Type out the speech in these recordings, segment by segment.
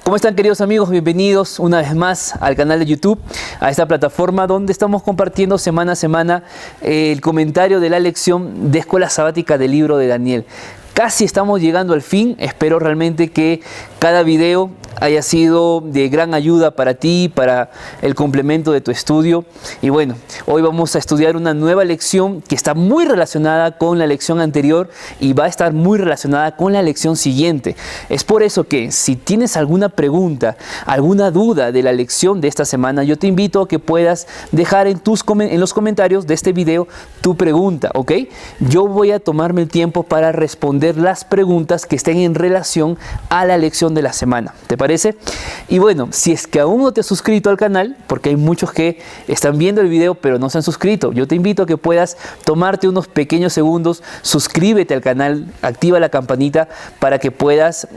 ¿Cómo están, queridos amigos? Bienvenidos una vez más al canal de YouTube, a esta plataforma donde estamos compartiendo semana a semana el comentario de la lección de Escuela Sabática del libro de Daniel. Casi estamos llegando al fin. Espero realmente que cada video haya sido de gran ayuda para ti, para el complemento de tu estudio. Y bueno, hoy vamos a estudiar una nueva lección que está muy relacionada con la lección anterior y va a estar muy relacionada con la lección siguiente. Es por eso que si tienes alguna pregunta, alguna duda de la lección de esta semana, yo te invito a que puedas dejar en los comentarios de este video tu pregunta, ¿ok? Yo voy a tomarme el tiempo para responder las preguntas que estén en relación a la lección de la semana. ¿Te parece? Y bueno, si es que aún no te has suscrito al canal, porque hay muchos que están viendo el video pero no se han suscrito, yo te invito a que puedas tomarte unos pequeños segundos, suscríbete al canal, activa la campanita para que puedas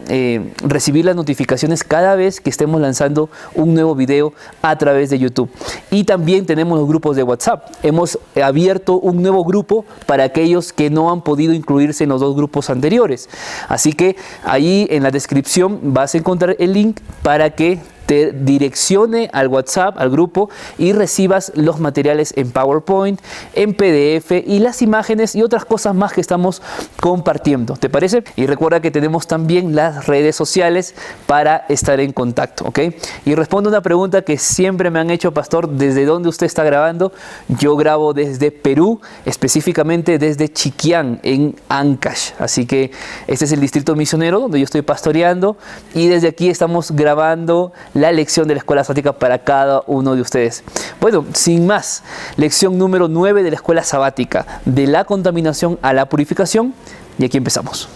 recibir las notificaciones cada vez que estemos lanzando un nuevo video a través de YouTube. Y también tenemos los grupos de WhatsApp. Hemos abierto un nuevo grupo para aquellos que no han podido incluirse en los dos grupos anteriores. Así que ahí en la descripción vas a encontrar el link para que te direccione al WhatsApp, al grupo, y recibas los materiales en PowerPoint, en PDF y las imágenes y otras cosas más que estamos compartiendo. ¿Te parece? Y recuerda que tenemos también las redes sociales para estar en contacto, ¿ok? Y respondo una pregunta que siempre me han hecho, pastor: ¿desde dónde usted está grabando? Yo grabo desde Perú, específicamente desde Chiquián, en Ancash. Así que este es el distrito misionero donde yo estoy pastoreando y desde aquí estamos grabando la lección de la Escuela Sabática para cada uno de ustedes. Bueno, sin más, lección número 9 de la Escuela Sabática, de la contaminación a la purificación, y aquí empezamos.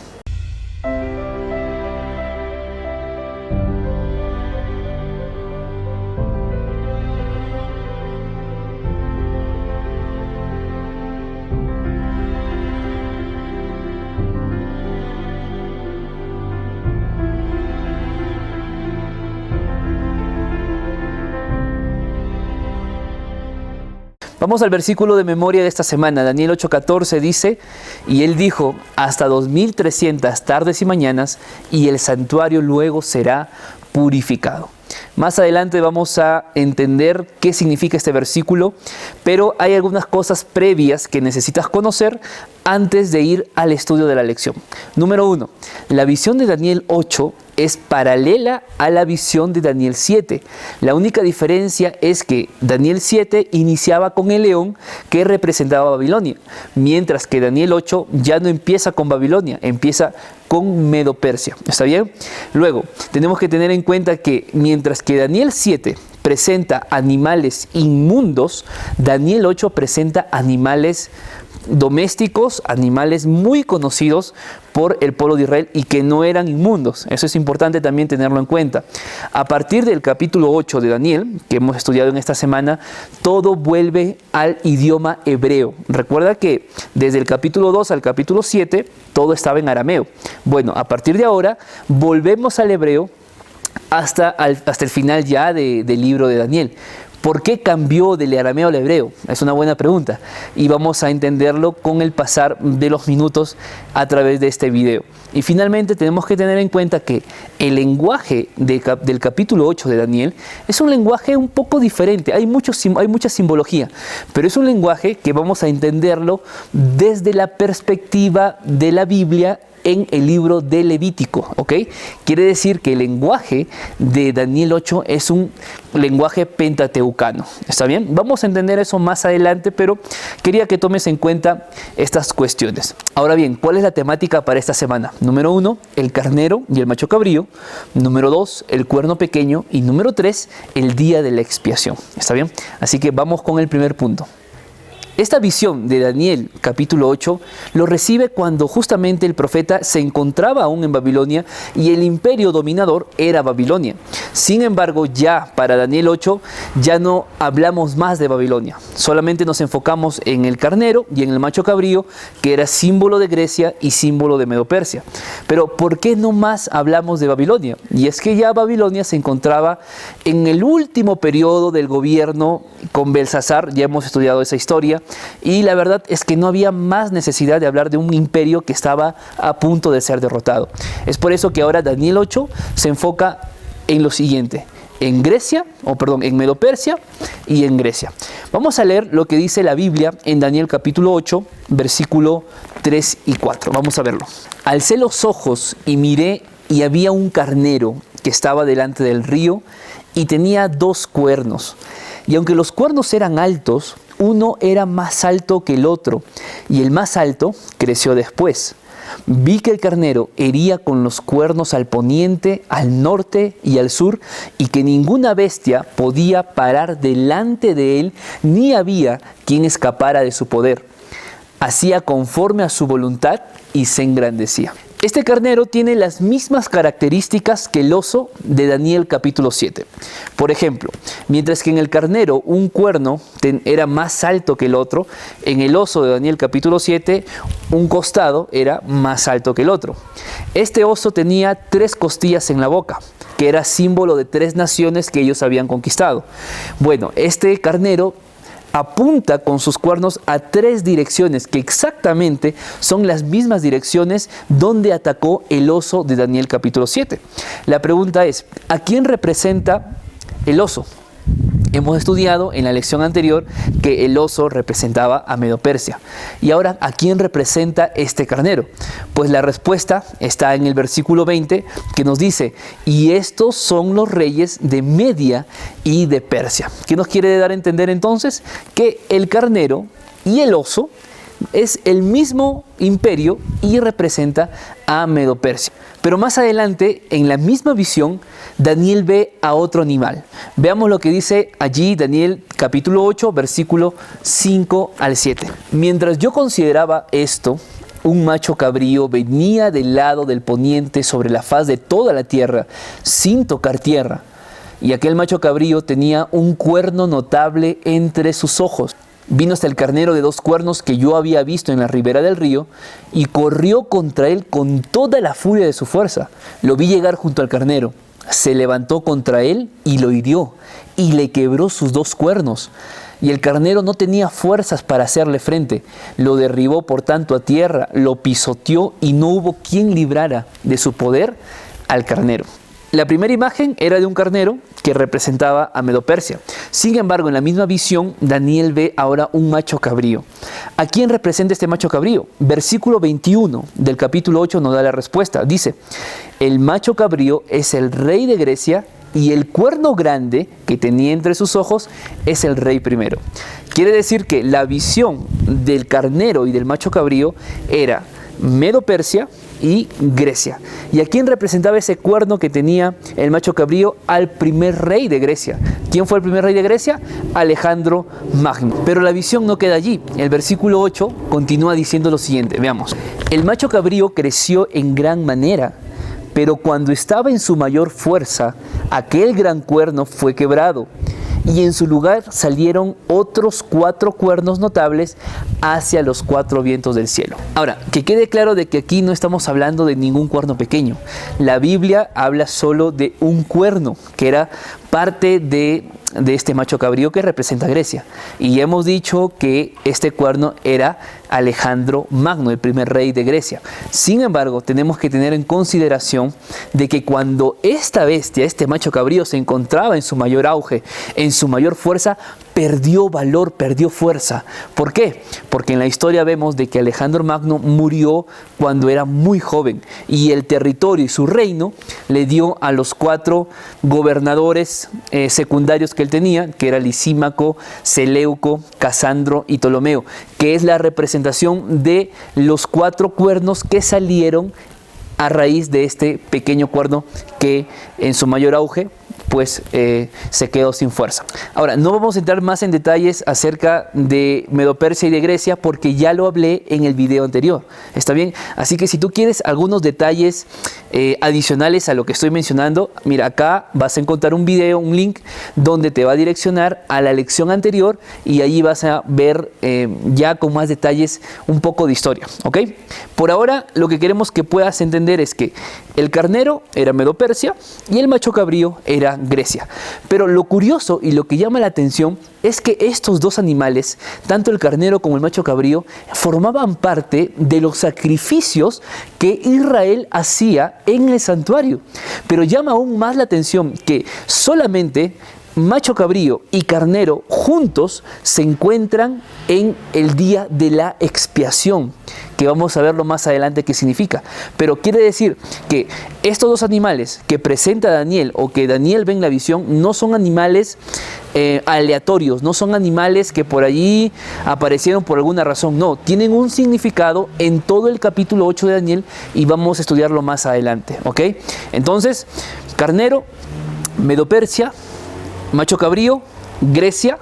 Vamos al versículo de memoria de esta semana. Daniel 8:14 dice: y él dijo, hasta 2300 tardes y mañanas, y el santuario luego será purificado. Más adelante vamos a entender qué significa este versículo, pero hay algunas cosas previas que necesitas conocer antes de ir al estudio de la lección. Número 1. La visión de Daniel 8 es paralela a la visión de Daniel 7. La única diferencia es que Daniel 7 iniciaba con el león que representaba a Babilonia, mientras que Daniel 8 ya no empieza con Babilonia, empieza con Medo-Persia. ¿Está bien? Luego, tenemos que tener en cuenta que mientras que Daniel 7 presenta animales inmundos, Daniel 8 presenta animales domésticos, animales muy conocidos por el pueblo de Israel y que no eran inmundos. Eso es importante también tenerlo en cuenta. A partir del capítulo 8 de Daniel, que hemos estudiado en esta semana, todo vuelve al idioma hebreo. Recuerda que desde el capítulo 2 al capítulo 7, todo estaba en arameo. Bueno, a partir de ahora, volvemos al hebreo hasta el final ya del libro de Daniel. ¿Por qué cambió del arameo al hebreo? Es una buena pregunta y vamos a entenderlo con el pasar de los minutos a través de este video. Y finalmente tenemos que tener en cuenta que el lenguaje del capítulo 8 de Daniel es un lenguaje un poco diferente. Hay mucha simbología, pero es un lenguaje que vamos a entenderlo desde la perspectiva de la Biblia en el libro de Levítico, ¿ok? Quiere decir que el lenguaje de Daniel 8 es un lenguaje pentateucano, ¿está bien? Vamos a entender eso más adelante, pero quería que tomes en cuenta estas cuestiones. Ahora bien, ¿cuál es la temática para esta semana? Número 1, el carnero y el macho cabrío. Número 2, el cuerno pequeño. Y número 3, el día de la expiación, ¿está bien? Así que vamos con el primer punto. Esta visión de Daniel capítulo 8 lo recibe cuando justamente el profeta se encontraba aún en Babilonia y el imperio dominador era Babilonia. Sin embargo, ya para Daniel 8 ya no hablamos más de Babilonia. Solamente nos enfocamos en el carnero y en el macho cabrío, que era símbolo de Grecia y símbolo de Medo-Persia. Pero ¿por qué no más hablamos de Babilonia? Y es que ya Babilonia se encontraba en el último periodo del gobierno con Belsasar. Ya hemos estudiado esa historia. Y la verdad es que no había más necesidad de hablar de un imperio que estaba a punto de ser derrotado. Es por eso que ahora Daniel 8 se enfoca en lo siguiente: en Medo-Persia y en Grecia. Vamos a leer lo que dice la Biblia en Daniel capítulo 8, versículo 3 y 4. Vamos a verlo. Alcé los ojos y miré, y había un carnero que estaba delante del río y tenía 2 cuernos. Y aunque los cuernos eran altos, uno era más alto que el otro, y el más alto creció después. Vi que el carnero hería con los cuernos al poniente, al norte y al sur, y que ninguna bestia podía parar delante de él, ni había quien escapara de su poder. Hacía conforme a su voluntad y se engrandecía. Este carnero tiene las mismas características que el oso de Daniel capítulo 7. Por ejemplo, mientras que en el carnero un cuerno era más alto que el otro, en el oso de Daniel capítulo 7 un costado era más alto que el otro. Este oso tenía 3 costillas en la boca, que era símbolo de 3 naciones que ellos habían conquistado. Bueno, este carnero apunta con sus cuernos a 3 direcciones, que exactamente son las mismas direcciones donde atacó el oso de Daniel capítulo 7. La pregunta es, ¿a quién representa el oso? Hemos estudiado en la lección anterior que el oso representaba a Medo-Persia. Y ahora, ¿a quién representa este carnero? Pues la respuesta está en el versículo 20, que nos dice: y estos son los reyes de Media y de Persia. ¿Qué nos quiere dar a entender entonces? Que el carnero y el oso es el mismo imperio y representa a Medo-Persia. Pero más adelante, en la misma visión, Daniel ve a otro animal. Veamos lo que dice allí Daniel capítulo 8, versículo 5 al 7. Mientras yo consideraba esto, un macho cabrío venía del lado del poniente sobre la faz de toda la tierra, sin tocar tierra. Y aquel macho cabrío tenía un cuerno notable entre sus ojos. Vino hasta el carnero de 2 cuernos que yo había visto en la ribera del río y corrió contra él con toda la furia de su fuerza. Lo vi llegar junto al carnero, se levantó contra él y lo hirió y le quebró sus 2 cuernos. Y el carnero no tenía fuerzas para hacerle frente. Lo derribó por tanto a tierra, lo pisoteó y no hubo quien librara de su poder al carnero. La primera imagen era de un carnero que representaba a Medo-Persia. Sin embargo, en la misma visión, Daniel ve ahora un macho cabrío. ¿A quién representa este macho cabrío? Versículo 21 del capítulo 8 nos da la respuesta. Dice: el macho cabrío es el rey de Grecia y el cuerno grande que tenía entre sus ojos es el rey primero. Quiere decir que la visión del carnero y del macho cabrío era Medo-Persia y Grecia. ¿Y a quién representaba ese cuerno que tenía el macho cabrío? Al primer rey de Grecia. ¿Quién fue el primer rey de Grecia? Alejandro Magno. Pero la visión no queda allí. El versículo 8 continúa diciendo lo siguiente. Veamos. El macho cabrío creció en gran manera, pero cuando estaba en su mayor fuerza, aquel gran cuerno fue quebrado, y en su lugar salieron otros 4 cuernos notables hacia los 4 vientos del cielo. Ahora, que quede claro de que aquí no estamos hablando de ningún cuerno pequeño. La Biblia habla solo de un cuerno, que era parte de este macho cabrío que representa a Grecia. Y ya hemos dicho que este cuerno era Alejandro Magno, el primer rey de Grecia. Sin embargo, tenemos que tener en consideración de que cuando esta bestia, este macho cabrío, se encontraba en su mayor auge, en su mayor fuerza, perdió valor, perdió fuerza. ¿Por qué? Porque en la historia vemos de que Alejandro Magno murió cuando era muy joven y el territorio y su reino le dio a los 4 gobernadores secundarios que él tenía, que era Lisímaco, Seleuco, Casandro y Ptolomeo, que es la representación de los 4 cuernos que salieron a raíz de este pequeño cuerno que en su mayor auge pues se quedó sin fuerza. Ahora, no vamos a entrar más en detalles acerca de Medo-Persia y de Grecia porque ya lo hablé en el video anterior, ¿está bien? Así que si tú quieres algunos detalles adicionales a lo que estoy mencionando, mira, acá vas a encontrar un video, un link donde te va a direccionar a la lección anterior y allí vas a ver ya con más detalles un poco de historia, ¿ok? Por ahora, lo que queremos que puedas entender es que el carnero era Medo-Persia y el macho cabrío era Grecia. Pero lo curioso y lo que llama la atención es que estos 2 animales, tanto el carnero como el macho cabrío, formaban parte de los sacrificios que Israel hacía en el santuario. Pero llama aún más la atención que solamente macho cabrío y carnero juntos se encuentran en el día de la expiación, que vamos a verlo más adelante qué significa. Pero quiere decir que estos dos animales que presenta Daniel o que Daniel ve en la visión no son animales aleatorios, no son animales que por allí aparecieron por alguna razón, no, tienen un significado en todo el capítulo 8 de Daniel y vamos a estudiarlo más adelante, ¿ok? Entonces, carnero, Medo-Persia, macho cabrío, Grecia,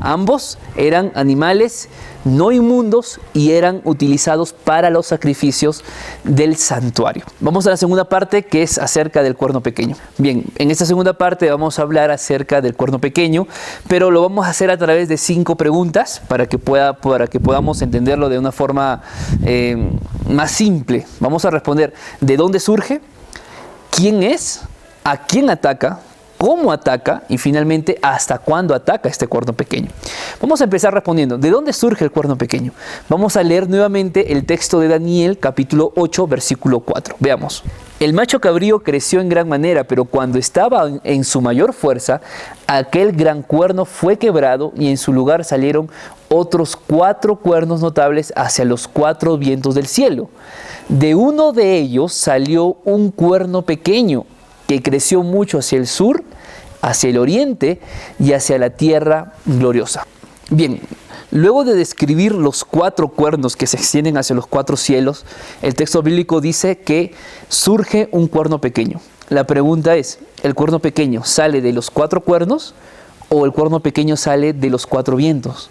ambos eran animales no inmundos y eran utilizados para los sacrificios del santuario. Vamos a la segunda parte, que es acerca del cuerno pequeño. Bien, en esta segunda parte vamos a hablar acerca del cuerno pequeño, pero lo vamos a hacer a través de 5 preguntas para que podamos entenderlo de una forma más simple. Vamos a responder: ¿de dónde surge? ¿Quién es? ¿A quién ataca? ¿Cómo ataca? Y finalmente, ¿hasta cuándo ataca este cuerno pequeño? Vamos a empezar respondiendo: ¿de dónde surge el cuerno pequeño? Vamos a leer nuevamente el texto de Daniel, capítulo 8, versículo 4. Veamos. El macho cabrío creció en gran manera, pero cuando estaba en su mayor fuerza, aquel gran cuerno fue quebrado y en su lugar salieron otros 4 cuernos notables hacia los 4 vientos del cielo. De uno de ellos salió un cuerno pequeño que creció mucho hacia el sur, hacia el oriente y hacia la tierra gloriosa. Bien, luego de describir los 4 cuernos que se extienden hacia los 4 cielos, el texto bíblico dice que surge un cuerno pequeño. La pregunta es: ¿el cuerno pequeño sale de los 4 cuernos o el cuerno pequeño sale de los 4 vientos?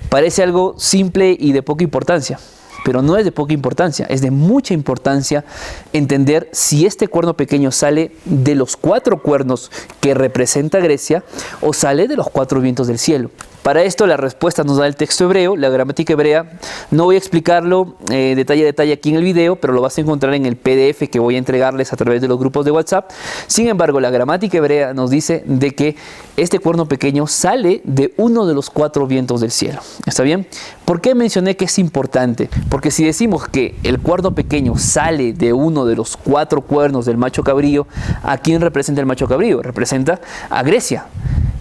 Parece algo simple y de poca importancia, pero no es de poca importancia, es de mucha importancia entender si este cuerno pequeño sale de los 4 cuernos que representa Grecia o sale de los 4 vientos del cielo. Para esto la respuesta nos da el texto hebreo, la gramática hebrea. No voy a explicarlo detalle a detalle aquí en el video, pero lo vas a encontrar en el PDF que voy a entregarles a través de los grupos de WhatsApp. Sin embargo, la gramática hebrea nos dice de que este cuerno pequeño sale de uno de los 4 vientos del cielo. ¿Está bien? ¿Por qué mencioné que es importante? Porque si decimos que el cuerno pequeño sale de uno de los 4 cuernos del macho cabrío, ¿a quién representa el macho cabrío? Representa a Grecia.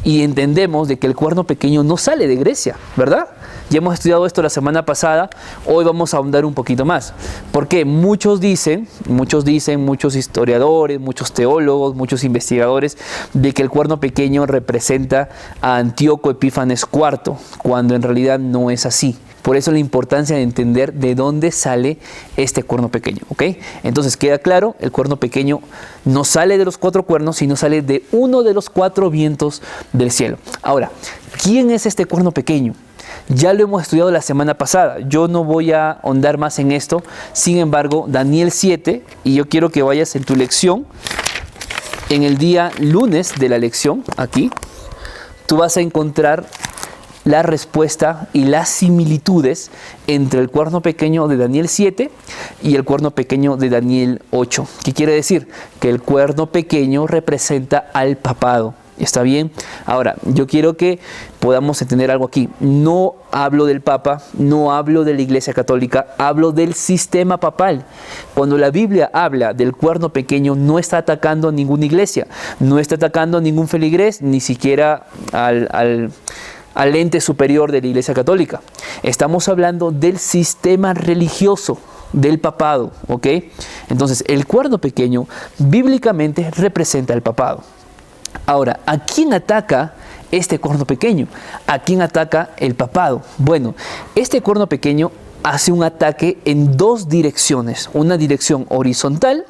Y entendemos de que el cuerno pequeño no sale de Grecia, ¿verdad? Ya hemos estudiado esto la semana pasada, hoy vamos a ahondar un poquito más. Porque muchos historiadores, muchos teólogos, muchos investigadores, de que el cuerno pequeño representa a Antíoco Epífanes IV, cuando en realidad no es así. Por eso la importancia de entender de dónde sale este cuerno pequeño, ¿ok? Entonces queda claro, el cuerno pequeño no sale de los 4 cuernos, sino sale de uno de los 4 vientos del cielo. Ahora, ¿quién es este cuerno pequeño? Ya lo hemos estudiado la semana pasada, yo no voy a ahondar más en esto. Sin embargo, Daniel 7, y yo quiero que vayas en tu lección, en el día lunes de la lección, aquí, tú vas a encontrar la respuesta y las similitudes entre el cuerno pequeño de Daniel 7 y el cuerno pequeño de Daniel 8. ¿Qué quiere decir? Que el cuerno pequeño representa al papado. ¿Está bien? Ahora, yo quiero que podamos entender algo aquí. No hablo del Papa, no hablo de la Iglesia Católica, hablo del sistema papal. Cuando la Biblia habla del cuerno pequeño, no está atacando a ninguna iglesia, no está atacando a ningún feligrés, ni siquiera al ente superior de la Iglesia Católica. Estamos hablando del sistema religioso, del papado, ¿ok? Entonces, el cuerno pequeño bíblicamente representa el papado. Ahora, ¿a quién ataca este cuerno pequeño? ¿A quién ataca el papado? Bueno, este cuerno pequeño hace un ataque en 2 direcciones, una dirección horizontal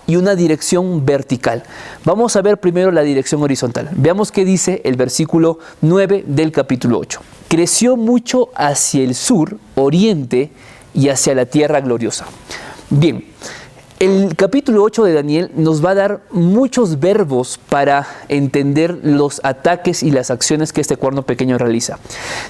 y una dirección vertical. Vamos a ver primero la dirección horizontal. Veamos qué dice el versículo 9 del capítulo 8. Creció mucho hacia el sur, oriente y hacia la tierra gloriosa. Bien, el capítulo 8 de Daniel nos va a dar muchos verbos para entender los ataques y las acciones que este cuerno pequeño realiza.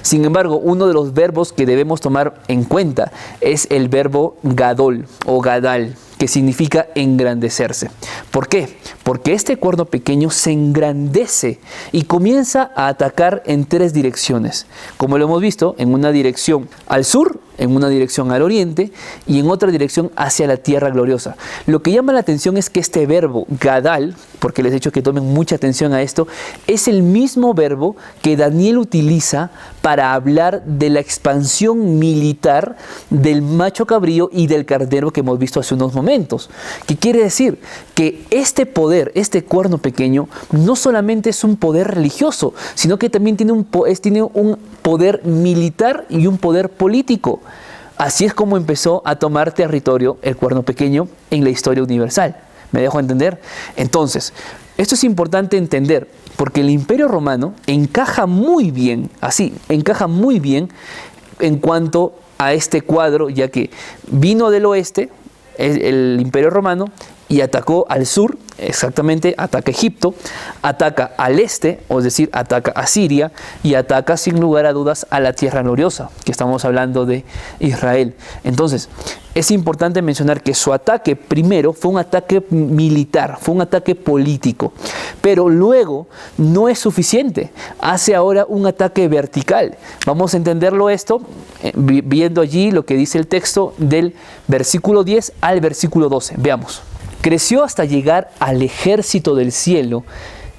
Sin embargo, uno de los verbos que debemos tomar en cuenta es el verbo gadol o gadal, que significa engrandecerse. ¿Por qué? Porque este cuerno pequeño se engrandece y comienza a atacar en tres direcciones. Como lo hemos visto, en una dirección al sur, en una dirección al oriente y en otra dirección hacia la tierra gloriosa. Lo que llama la atención es que este verbo, gadal, porque les he dicho que tomen mucha atención a esto, es el mismo verbo que Daniel utiliza para hablar de la expansión militar del macho cabrío y del carnero que hemos visto hace unos momentos. ¿Qué quiere decir? Que este poder, este cuerno pequeño, no solamente es un poder religioso, sino que también tiene un poder militar y un poder político. Así es como empezó a tomar territorio el cuerno pequeño en la historia universal. ¿Me dejo entender? Entonces, esto es importante entender, porque el Imperio Romano encaja muy bien en cuanto a este cuadro, ya que vino del oeste, el Imperio Romano, y atacó al sur, exactamente, ataca Egipto, ataca al este, es decir, ataca a Siria, y ataca sin lugar a dudas a la tierra gloriosa, que estamos hablando de Israel. Entonces, es importante mencionar que su ataque primero fue un ataque militar, fue un ataque político, pero luego no es suficiente, hace ahora un ataque vertical. Vamos a entenderlo esto viendo allí lo que dice el texto del versículo 10 al versículo 12. Veamos. Creció hasta llegar al ejército del cielo,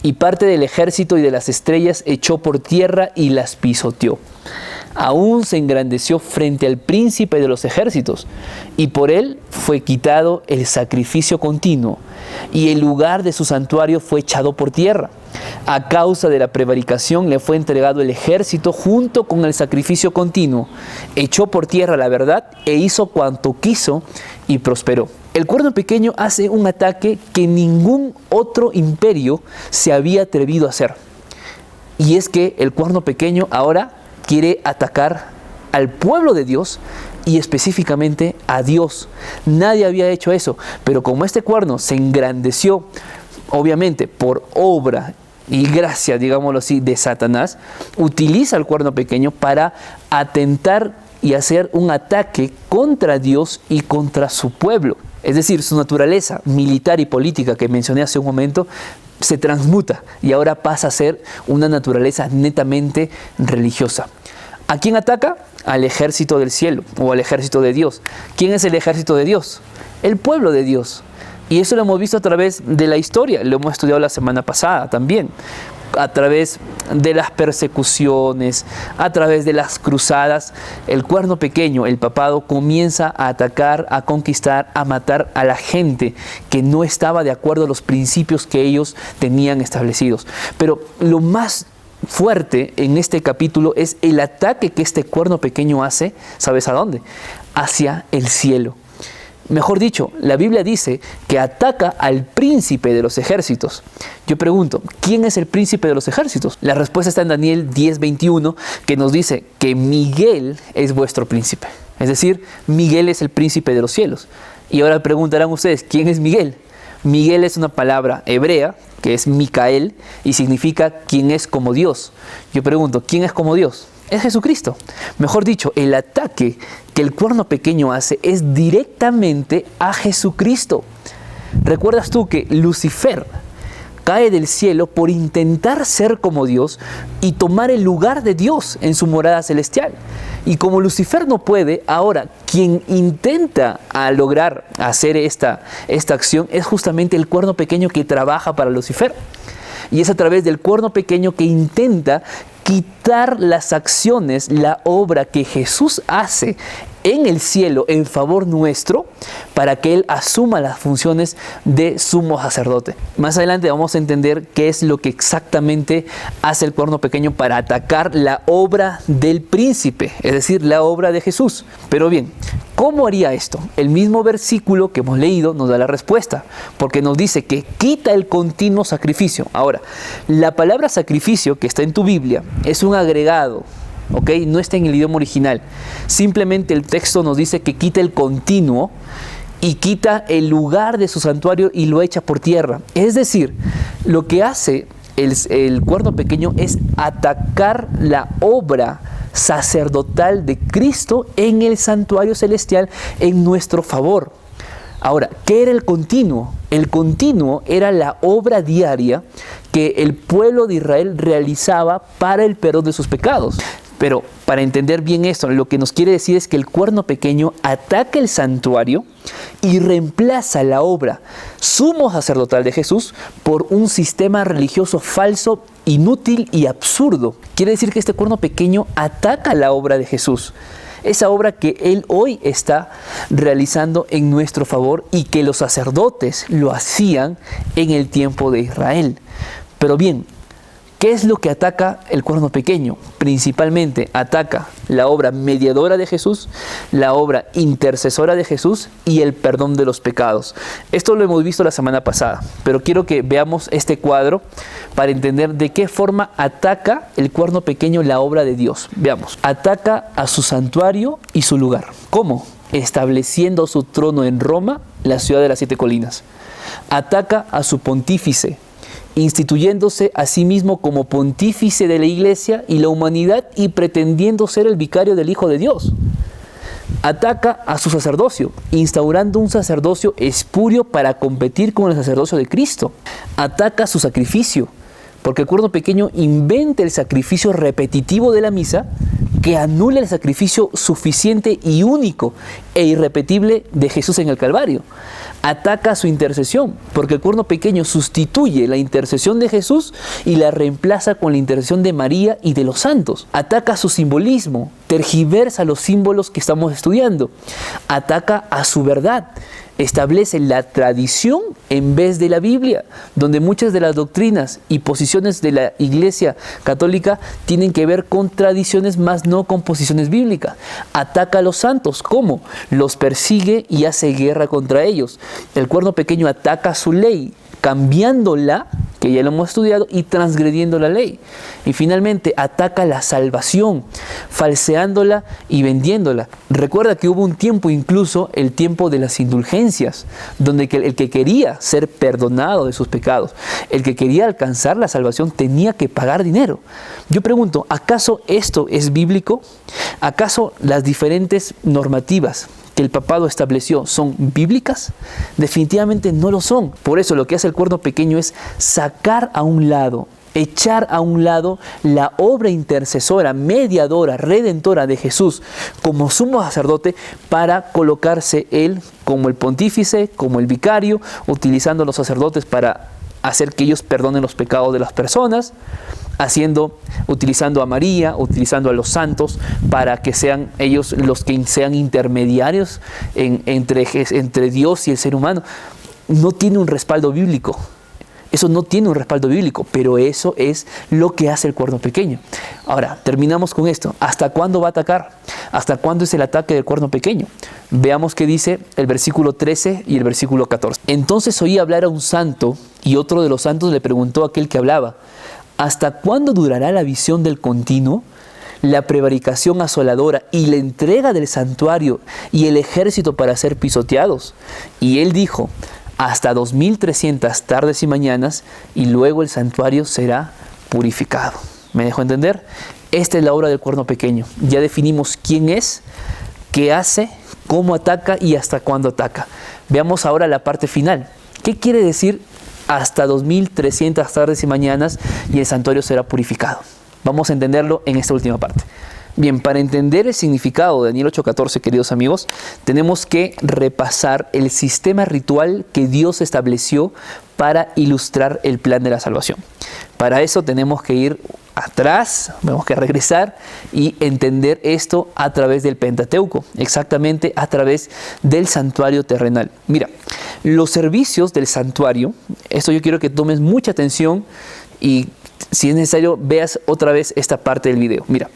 y parte del ejército y de las estrellas echó por tierra y las pisoteó. Aún se engrandeció frente al príncipe de los ejércitos, y por él fue quitado el sacrificio continuo, y el lugar de su santuario fue echado por tierra. A causa de la prevaricación le fue entregado el ejército junto con el sacrificio continuo. Echó por tierra la verdad e hizo cuanto quiso y prosperó. El cuerno pequeño hace un ataque que ningún otro imperio se había atrevido a hacer. Y es que el cuerno pequeño ahora quiere atacar al pueblo de Dios y específicamente a Dios. Nadie había hecho eso, pero como este cuerno se engrandeció, obviamente por obra y gracia, digámoslo así, de Satanás, utiliza el cuerno pequeño para atentar y hacer un ataque contra Dios y contra su pueblo. Es decir, su naturaleza militar y política que mencioné hace un momento se transmuta y ahora pasa a ser una naturaleza netamente religiosa. ¿A quién ataca? Al ejército del cielo o al ejército de Dios. ¿Quién es el ejército de Dios? El pueblo de Dios. Y eso lo hemos visto a través de la historia, lo hemos estudiado la semana pasada también, a través de las persecuciones, a través de las cruzadas. El cuerno pequeño, el papado, comienza a atacar, a conquistar, a matar a la gente que no estaba de acuerdo a los principios que ellos tenían establecidos. Pero lo más fuerte en este capítulo es el ataque que este cuerno pequeño hace, ¿sabes a dónde? Hacia el cielo. Mejor dicho, la Biblia dice que ataca al príncipe de los ejércitos. Yo pregunto, ¿quién es el príncipe de los ejércitos? La respuesta está en Daniel 10:21, que nos dice que Miguel es vuestro príncipe. Es decir, Miguel es el príncipe de los cielos. Y ahora preguntarán ustedes, ¿quién es Miguel? Miguel es una palabra hebrea, que es Micael, y significa quien es como Dios. Yo pregunto, ¿quién es como Dios? Es Jesucristo. Mejor dicho, el ataque que el cuerno pequeño hace es directamente a Jesucristo. ¿Recuerdas tú que Lucifer cae del cielo por intentar ser como Dios y tomar el lugar de Dios en su morada celestial? Y como Lucifer no puede, ahora quien intenta lograr hacer esta acción es justamente el cuerno pequeño que trabaja para Lucifer. Y es a través del cuerno pequeño que intenta quitar las acciones, la obra que Jesús hace en el cielo en favor nuestro, para que Él asuma las funciones de sumo sacerdote. Más adelante vamos a entender qué es lo que exactamente hace el cuerno pequeño para atacar la obra del príncipe, es decir, la obra de Jesús. Pero bien, ¿cómo haría esto? El mismo versículo que hemos leído nos da la respuesta, porque nos dice que quita el continuo sacrificio. Ahora, la palabra sacrificio que está en tu Biblia es un agregado, ¿ok? No está en el idioma original. Simplemente el texto nos dice que quita el continuo y quita el lugar de su santuario y lo echa por tierra. Es decir, lo que hace el cuerno pequeño es atacar la obra sacerdotal de Cristo en el santuario celestial en nuestro favor. Ahora, ¿qué era el continuo? El continuo era la obra diaria que el pueblo de Israel realizaba para el perdón de sus pecados. Pero para entender bien esto, lo que nos quiere decir es que el cuerno pequeño ataca el santuario y reemplaza la obra sumo sacerdotal de Jesús por un sistema religioso falso, inútil y absurdo. Quiere decir que este cuerno pequeño ataca la obra de Jesús, esa obra que Él hoy está realizando en nuestro favor y que los sacerdotes lo hacían en el tiempo de Israel. Pero bien, ¿qué es lo que ataca el cuerno pequeño? Principalmente ataca la obra mediadora de Jesús, la obra intercesora de Jesús y el perdón de los pecados. Esto lo hemos visto la semana pasada, pero quiero que veamos este cuadro para entender de qué forma ataca el cuerno pequeño la obra de Dios. Veamos, ataca a su santuario y su lugar. ¿Cómo? Estableciendo su trono en Roma, la ciudad de las 7 colinas. Ataca a su pontífice, instituyéndose a sí mismo como pontífice de la iglesia y la humanidad y pretendiendo ser el vicario del Hijo de Dios. Ataca a su sacerdocio, instaurando un sacerdocio espurio para competir con el sacerdocio de Cristo. Ataca a su sacrificio, porque el cuerno pequeño inventa el sacrificio repetitivo de la misa que anula el sacrificio suficiente y único e irrepetible de Jesús en el Calvario. Ataca su intercesión, porque el cuerno pequeño sustituye la intercesión de Jesús y la reemplaza con la intercesión de María y de los santos. Ataca su simbolismo, tergiversa los símbolos que estamos estudiando. Ataca a su verdad, establece la tradición en vez de la Biblia, donde muchas de las doctrinas y posiciones de la Iglesia Católica tienen que ver con tradiciones más no con posiciones bíblicas. Ataca a los santos, ¿cómo? Los persigue y hace guerra contra ellos. El cuerno pequeño ataca su ley, cambiándola, que ya lo hemos estudiado, y transgrediendo la ley. Y finalmente ataca la salvación, falseándola y vendiéndola. Recuerda que hubo un tiempo, incluso el tiempo de las indulgencias, donde el que quería ser perdonado de sus pecados, el que quería alcanzar la salvación, tenía que pagar dinero. Yo pregunto, ¿acaso esto es bíblico? ¿Acaso las diferentes normativas que el papado estableció son bíblicas? Definitivamente no lo son. Por eso lo que hace el cuerno pequeño es sacar a un lado, echar a un lado la obra intercesora, mediadora, redentora de Jesús como sumo sacerdote para colocarse él como el pontífice, como el vicario, utilizando a los sacerdotes para hacer que ellos perdonen los pecados de las personas, utilizando a María, utilizando a los santos para que sean ellos los que sean intermediarios entre Dios y el ser humano. No tiene un respaldo bíblico. Eso no tiene un respaldo bíblico, pero eso es lo que hace el cuerno pequeño. Ahora, terminamos con esto. ¿Hasta cuándo va a atacar? ¿Hasta cuándo es el ataque del cuerno pequeño? Veamos qué dice el versículo 13 y el versículo 14. Entonces oí hablar a un santo, y otro de los santos le preguntó a aquel que hablaba: ¿hasta cuándo durará la visión del continuo, la prevaricación asoladora y la entrega del santuario y el ejército para ser pisoteados? Y él dijo: hasta 2300 tardes y mañanas, y luego el santuario será purificado. ¿Me dejo entender? Esta es la obra del cuerno pequeño. Ya definimos quién es, qué hace, cómo ataca y hasta cuándo ataca. Veamos ahora la parte final. ¿Qué quiere decir hasta 2300 tardes y mañanas y el santuario será purificado? Vamos a entenderlo en esta última parte. Bien, para entender el significado de Daniel 8:14, queridos amigos, tenemos que repasar el sistema ritual que Dios estableció para ilustrar el plan de la salvación. Para eso tenemos que ir atrás, tenemos que regresar y entender esto a través del Pentateuco, exactamente a través del santuario terrenal. Mira, los servicios del santuario, esto yo quiero que tomes mucha atención y si es necesario veas otra vez esta parte del video. Mira,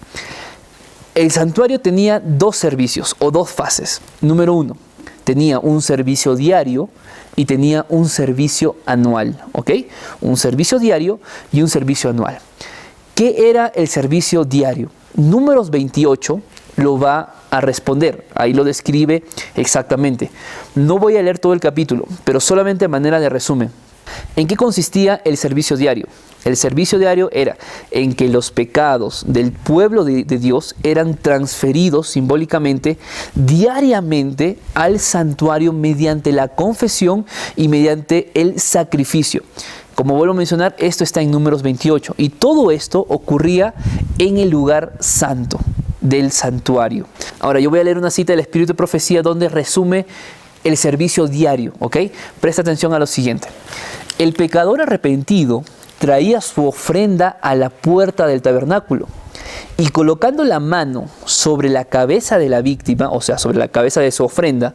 el santuario tenía dos servicios o dos fases. Número 1, tenía un servicio diario y tenía un servicio anual, ¿ok? Un servicio diario y un servicio anual. ¿Qué era el servicio diario? Números 28 lo va a responder, ahí lo describe exactamente. No voy a leer todo el capítulo, pero solamente a manera de resumen. ¿En qué consistía el servicio diario? El servicio diario era en que los pecados del pueblo de Dios eran transferidos simbólicamente diariamente al santuario mediante la confesión y mediante el sacrificio. Como vuelvo a mencionar, esto está en Números 28 y todo esto ocurría en el lugar santo del santuario. Ahora yo voy a leer una cita del Espíritu de Profecía donde resume el servicio diario, ¿ok? Presta atención a lo siguiente. El pecador arrepentido traía su ofrenda a la puerta del tabernáculo y colocando la mano sobre la cabeza de la víctima, o sea, sobre la cabeza de su ofrenda,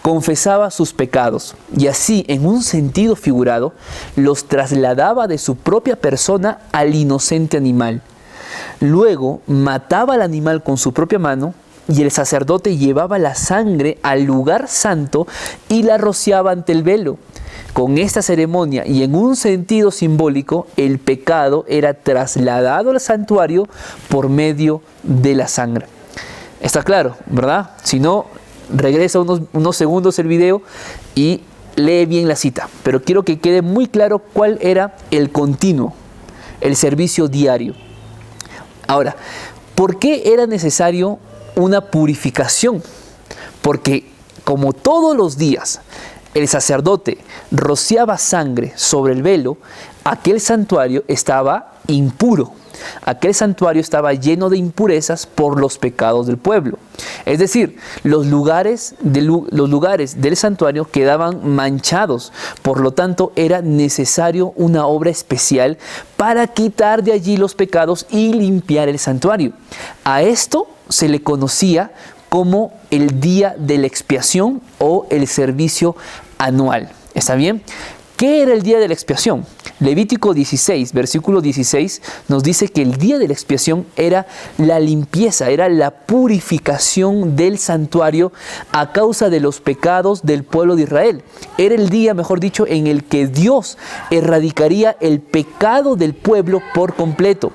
confesaba sus pecados y así, en un sentido figurado, los trasladaba de su propia persona al inocente animal. Luego mataba al animal con su propia mano y el sacerdote llevaba la sangre al lugar santo y la rociaba ante el velo. Con esta ceremonia y en un sentido simbólico, el pecado era trasladado al santuario por medio de la sangre. Está claro, ¿verdad? Si no, regresa unos segundos el video y lee bien la cita. Pero quiero que quede muy claro cuál era el continuo, el servicio diario. Ahora, ¿por qué era necesario una purificación? Porque como todos los días el sacerdote rociaba sangre sobre el velo, aquel santuario estaba impuro. Aquel santuario estaba lleno de impurezas por los pecados del pueblo. Es decir, los lugares del santuario quedaban manchados. Por lo tanto, era necesario una obra especial para quitar de allí los pecados y limpiar el santuario. A esto se le conocía como el día de la expiación o el servicio anual. ¿Está bien? ¿Qué era el día de la expiación? Levítico 16, versículo 16, nos dice que el día de la expiación era la limpieza, era la purificación del santuario a causa de los pecados del pueblo de Israel. Era el día, mejor dicho, en el que Dios erradicaría el pecado del pueblo por completo.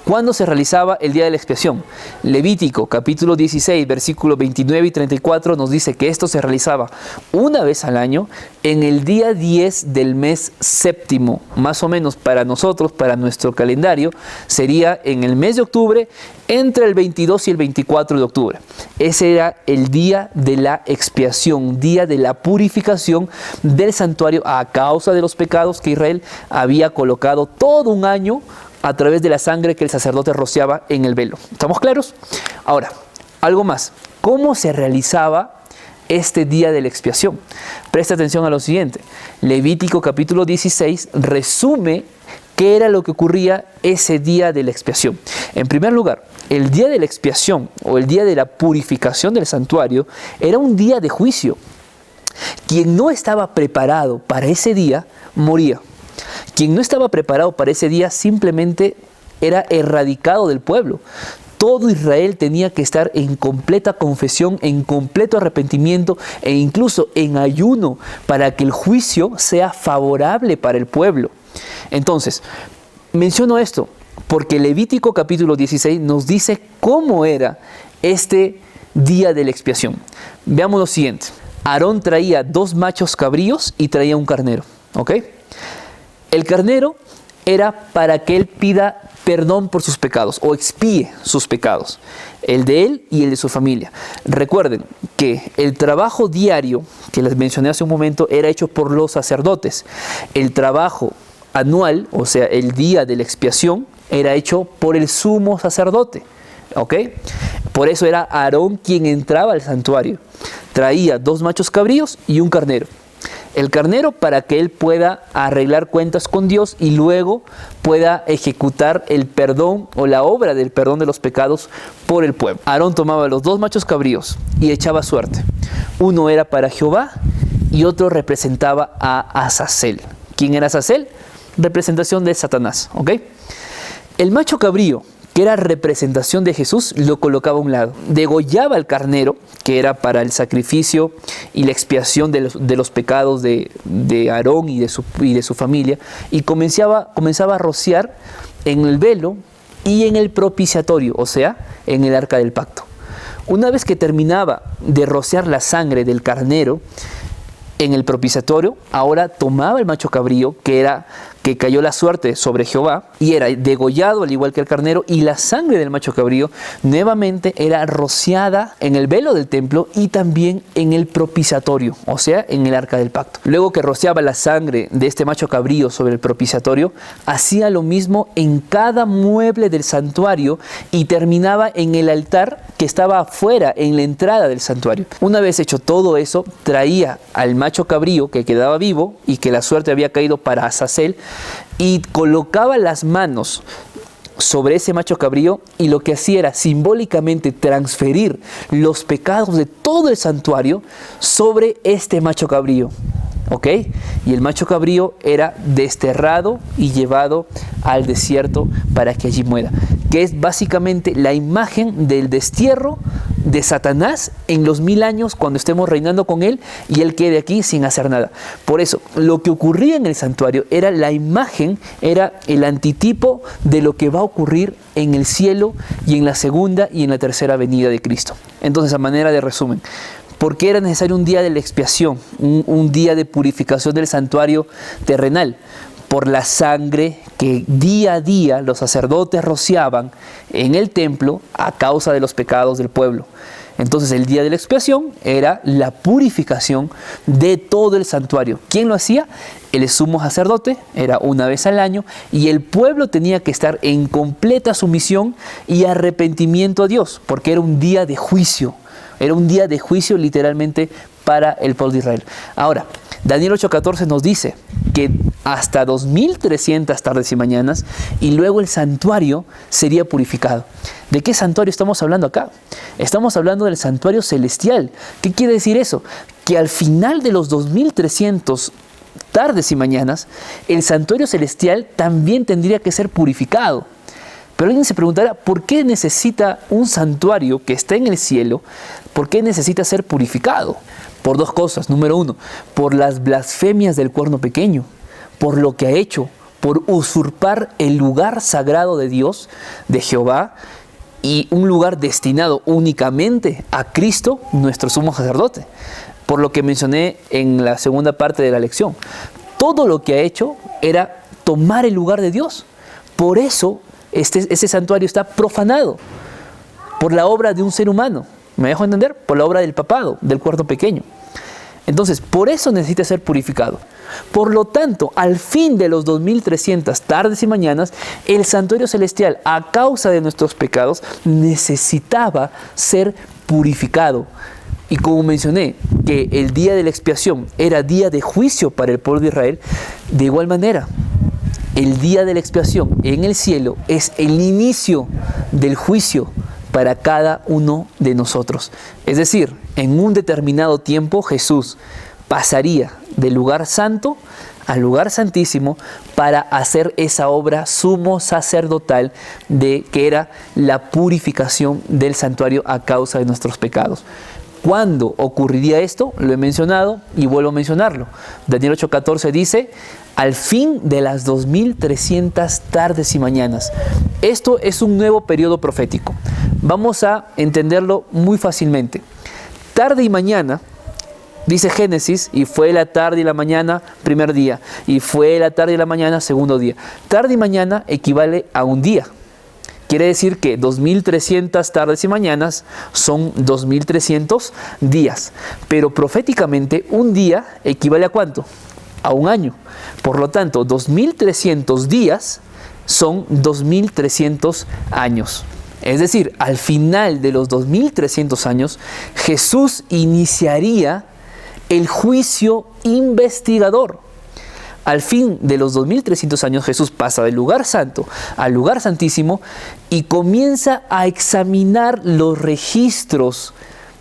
¿Cuándo se realizaba el día de la expiación? Levítico capítulo 16, versículos 29 y 34 nos dice que esto se realizaba una vez al año en el día 10 del mes séptimo. Más o menos para nosotros, para nuestro calendario, sería en el mes de octubre, entre el 22 y el 24 de octubre. Ese era el día de la expiación, día de la purificación del santuario a causa de los pecados que Israel había colocado todo un año a través de la sangre que el sacerdote rociaba en el velo. ¿Estamos claros? Ahora, algo más. ¿Cómo se realizaba este día de la expiación? Presta atención a lo siguiente. Levítico capítulo 16 resume qué era lo que ocurría ese día de la expiación. En primer lugar, el día de la expiación o el día de la purificación del santuario era un día de juicio. Quien no estaba preparado para ese día moría. Quien no estaba preparado para ese día simplemente era erradicado del pueblo. Todo Israel tenía que estar en completa confesión, en completo arrepentimiento e incluso en ayuno para que el juicio sea favorable para el pueblo. Entonces, menciono esto porque Levítico capítulo 16 nos dice cómo era este día de la expiación. Veamos lo siguiente. Aarón traía 2 machos cabríos y traía un carnero. ¿Ok? El carnero era para que él pida perdón por sus pecados o expíe sus pecados, el de él y el de su familia. Recuerden que el trabajo diario que les mencioné hace un momento era hecho por los sacerdotes. El trabajo anual, o sea, el día de la expiación, era hecho por el sumo sacerdote. ¿Ok? Por eso era Aarón quien entraba al santuario. Traía 2 machos cabríos y un carnero. El carnero para que él pueda arreglar cuentas con Dios y luego pueda ejecutar el perdón o la obra del perdón de los pecados por el pueblo. Aarón tomaba los 2 machos cabríos y echaba suerte. Uno era para Jehová y otro representaba a Azazel. ¿Quién era Azazel? Representación de Satanás. ¿Ok? El macho cabrío, que era representación de Jesús, lo colocaba a un lado. Degollaba al carnero, que era para el sacrificio y la expiación de los pecados de Aarón y de su familia, y comenzaba a rociar en el velo y en el propiciatorio, o sea, en el arca del pacto. Una vez que terminaba de rociar la sangre del carnero en el propiciatorio, ahora tomaba el macho cabrío, que era que cayó la suerte sobre Jehová y era degollado al igual que el carnero, y la sangre del macho cabrío nuevamente era rociada en el velo del templo y también en el propiciatorio, o sea, en el arca del pacto. Luego que rociaba la sangre de este macho cabrío sobre el propiciatorio, hacía lo mismo en cada mueble del santuario y terminaba en el altar que estaba afuera, en la entrada del santuario. Una vez hecho todo eso, traía al macho cabrío que quedaba vivo y que la suerte había caído para Azazel, y colocaba las manos sobre ese macho cabrío, y lo que hacía era simbólicamente transferir los pecados de todo el santuario sobre este macho cabrío. ¿Ok? Y el macho cabrío era desterrado y llevado al desierto para que allí muera, que es básicamente la imagen del destierro de Satanás en los 1000 años cuando estemos reinando con él y él quede aquí sin hacer nada. Por eso, lo que ocurría en el santuario era la imagen, era el antitipo de lo que va a ocurrir en el cielo y en la segunda y en la tercera venida de Cristo. Entonces, a manera de resumen, ¿por qué era necesario un día de la expiación, un día de purificación del santuario terrenal? Por la sangre que día a día los sacerdotes rociaban en el templo a causa de los pecados del pueblo. Entonces el día de la expiación era la purificación de todo el santuario. ¿Quién lo hacía? El sumo sacerdote, era una vez al año, y el pueblo tenía que estar en completa sumisión y arrepentimiento a Dios, porque era un día de juicio. Era un día de juicio literalmente para el pueblo de Israel. Ahora, Daniel 8:14 nos dice que hasta 2300 tardes y mañanas, y luego el santuario sería purificado. ¿De qué santuario estamos hablando acá? Estamos hablando del santuario celestial. ¿Qué quiere decir eso? Que al final de los 2300 tardes y mañanas, el santuario celestial también tendría que ser purificado. Pero alguien se preguntará, ¿por qué necesita un santuario que está en el cielo? ¿Por qué necesita ser purificado? Por dos cosas. Número uno, por las blasfemias del cuerno pequeño, por lo que ha hecho, por usurpar el lugar sagrado de Dios, de Jehová, y un lugar destinado únicamente a Cristo, nuestro sumo sacerdote. Por lo que mencioné en la segunda parte de la lección. Todo lo que ha hecho era tomar el lugar de Dios. Por eso ese santuario está profanado por la obra de un ser humano. ¿Me dejo entender? Por la obra del papado, del cuerno pequeño. Entonces, por eso necesita ser purificado. Por lo tanto, al fin de los 2300 tardes y mañanas, el santuario celestial, a causa de nuestros pecados, necesitaba ser purificado. Y como mencioné, que el día de la expiación era día de juicio para el pueblo de Israel, de igual manera, el día de la expiación en el cielo es el inicio del juicio para cada uno de nosotros. Es decir, en un determinado tiempo Jesús pasaría del lugar santo al lugar santísimo para hacer esa obra sumo sacerdotal que era la purificación del santuario a causa de nuestros pecados. ¿Cuándo ocurriría esto? Lo he mencionado y vuelvo a mencionarlo. Daniel 8:14 dice, al fin de las 2300 tardes y mañanas. Esto es un nuevo periodo profético. Vamos a entenderlo muy fácilmente. Tarde y mañana, dice Génesis, y fue la tarde y la mañana, primer día, y fue la tarde y la mañana, segundo día. Tarde y mañana equivale a un día. Quiere decir que 2300 tardes y mañanas son 2300 días. Pero proféticamente un día equivale a ¿cuánto? A un año. Por lo tanto, 2300 días son 2300 años. Es decir, al final de los 2300 años, Jesús iniciaría el juicio investigador. Al fin de los 2300 años, Jesús pasa del lugar santo al lugar santísimo y comienza a examinar los registros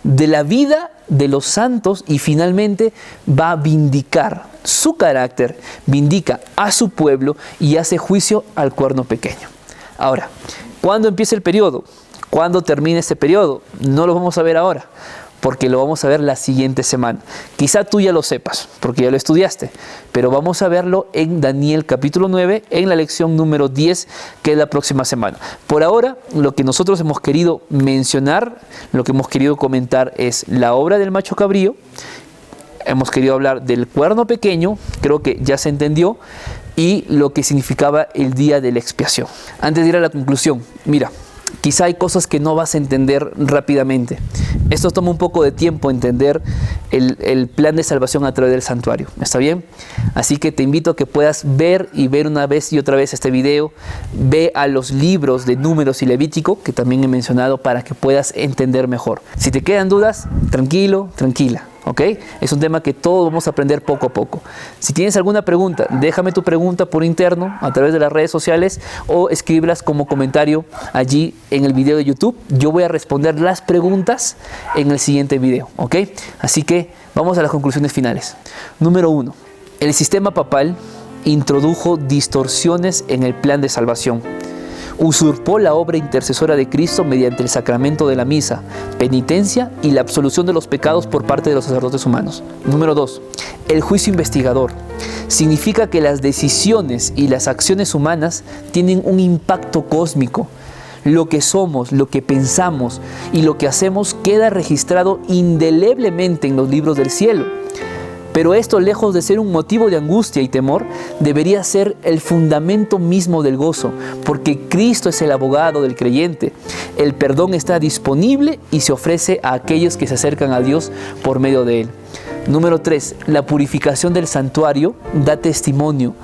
de la vida de los santos y finalmente va a vindicar su carácter, vindica a su pueblo y hace juicio al cuerno pequeño. Ahora, ¿cuándo empieza el periodo? ¿Cuándo termina este periodo? No lo vamos a ver ahora, porque lo vamos a ver la siguiente semana. Quizá tú ya lo sepas, porque ya lo estudiaste, pero vamos a verlo en Daniel capítulo 9, en la lección número 10, que es la próxima semana. Por ahora, lo que nosotros hemos querido mencionar, lo que hemos querido comentar es la obra del macho cabrío. Hemos querido hablar del cuerno pequeño, creo que ya se entendió, y lo que significaba el día de la expiación. Antes de ir a la conclusión, mira, quizá hay cosas que no vas a entender rápidamente. Esto toma un poco de tiempo entender el plan de salvación a través del santuario. ¿Está bien? Así que te invito a que puedas ver una vez y otra vez este video. Ve a los libros de Números y Levítico, que también he mencionado, para que puedas entender mejor. Si te quedan dudas, tranquilo, tranquila. ¿Ok? Es un tema que todos vamos a aprender poco a poco. Si tienes alguna pregunta, déjame tu pregunta por interno a través de las redes sociales o escríbelas como comentario allí en el video de YouTube. Yo voy a responder las preguntas en el siguiente video. ¿Ok? Así que vamos a las conclusiones finales. Número 1. El sistema papal introdujo distorsiones en el plan de salvación. Usurpó la obra intercesora de Cristo mediante el sacramento de la misa, penitencia y la absolución de los pecados por parte de los sacerdotes humanos. Número 2. El juicio investigador. Significa que las decisiones y las acciones humanas tienen un impacto cósmico. Lo que somos, lo que pensamos y lo que hacemos queda registrado indeleblemente en los libros del cielo. Pero esto, lejos de ser un motivo de angustia y temor, debería ser el fundamento mismo del gozo, porque Cristo es el abogado del creyente. El perdón está disponible y se ofrece a aquellos que se acercan a Dios por medio de él. Número 3. La purificación del santuario da testimonio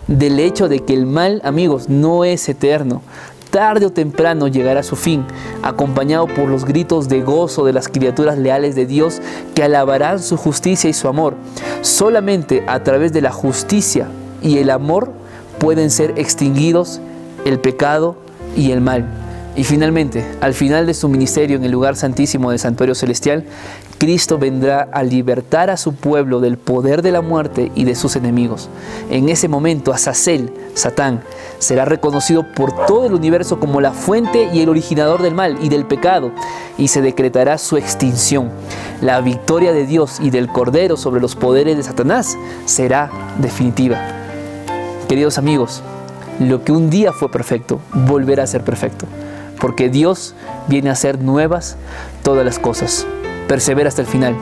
del hecho de que el mal, amigos, no es eterno. Tarde o temprano llegará a su fin, acompañado por los gritos de gozo de las criaturas leales de Dios que alabarán su justicia y su amor. Solamente a través de la justicia y el amor pueden ser extinguidos el pecado y el mal. Y finalmente, al final de su ministerio en el lugar santísimo del santuario celestial, Cristo vendrá a libertar a su pueblo del poder de la muerte y de sus enemigos. En ese momento, Azazel, Satán, será reconocido por todo el universo como la fuente y el originador del mal y del pecado, y se decretará su extinción. La victoria de Dios y del Cordero sobre los poderes de Satanás será definitiva. Queridos amigos, lo que un día fue perfecto, volverá a ser perfecto, porque Dios viene a hacer nuevas todas las cosas. Persevera hasta el final,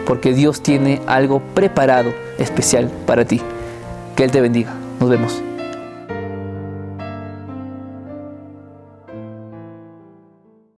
porque Dios tiene algo preparado especial para ti. Que Él te bendiga. Nos vemos.